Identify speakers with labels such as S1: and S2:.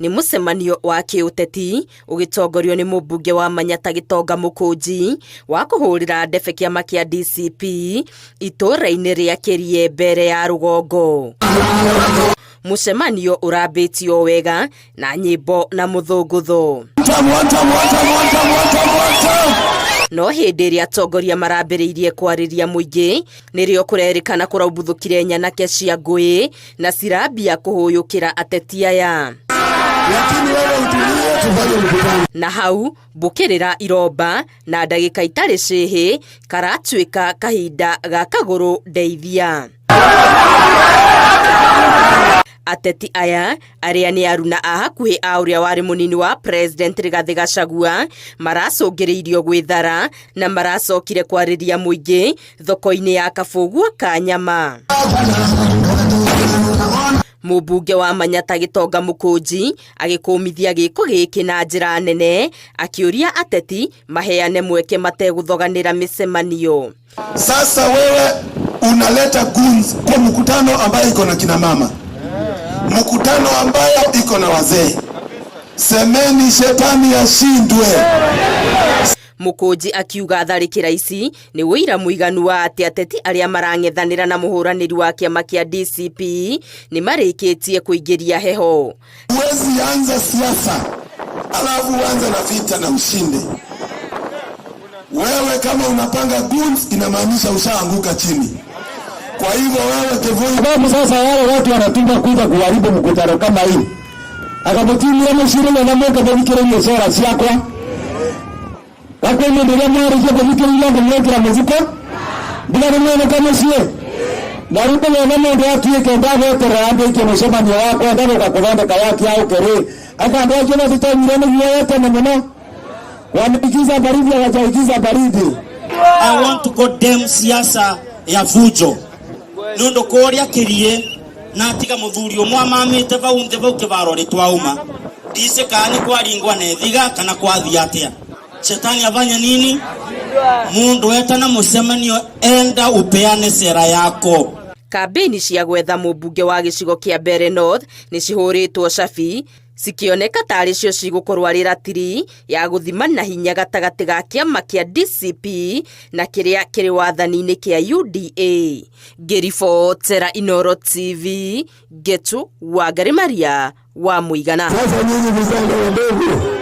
S1: ni mucemanio wa kiuteti ugitongorio ni mubunge wa Manyata Gitonga Mukunji wa kuhurira ndebe kiama kia DCP itura-ini ria Kirie mbere ya Rugongo. Mucemanio urambitio wega na nyimbo na muthunguthu. No hindi ria atongoria marambiriirie kwariria muingi nirio kurerikana kuraubuthukire nyanake cia ngui na cirambia kuhuyukira ateti aya. Na hau bukirira iromba na ndagika itari cihi karatuika kahinda ga kaguru ndeithia. Ateti aya aria ni aruna a hakuhi a uria wari munini wa President Rigathi Gachagua maracungiriirio gwithara na maracokire kwariria muingi thoko-ini ya Kabugua ka nyama. Mubunge wa Manyata Gitonga Mukunji agikumithia giko giki na njira nene akiuria ateti maheane mweke mateguthoganira micemanio.
S2: Sasa wewe unaleta goons kwa mkutano ambayo iko na kina mama, mkutano ambayo iko na wazee. Semeni shetani ashindwe.
S1: Mukunji akiuga tharikira ici ni wira muiganu wa ateti aria marang'ethanira na muhuraniri wa kiama kia DCP ni marikitie kuingiria heho.
S2: Huwezi anza siasa alafu uanze na vita na ushinde. Wewe kama unapanga goons inamaanisha ushaanguka chini. Kwa hivyo wewe Kivui,
S3: sasa wale watu wanatunga kuja kuharibu mkutano kama hii. Akapotimia mshirika na mweka bikira ile sura siakwa. Wako ndio mara hiyo bikira ile ndio mweka muziki. Bila mwana kama sie. Na rupo na mama ndio atuike ndani teraambe ikimsema ni wako ndio ukakuvanda kawaki au kere. Aka ndio jana tutamirana hiyo yote na mwana. Wanapikiza baridi hawajaikiza baridi.
S4: I want to condemn siasa ya fujo. Nundo koria Kirie na atiga muthuri umwe mamite vau nthe vau kivaro ritwauma dise kani kwaringwa nethiga kana kwathia atia. Shetani afanya nini? Mundu etana mucemanio enda upeane sera yako.
S1: Kambeni cia gwetha mubunge wa gicigo kia Mbeere North ni cihuritwo cabi cikioneka tari cio cigukorwo riratiri ya guthimana hinya gatagati ga kiama kia DCP na kiria kiri wathani-ini kia UDA. Ngiribotera Inooro TV, Getu Wangari Maria wa Muigana.
S3: Sasa nyinyi vijana wadogo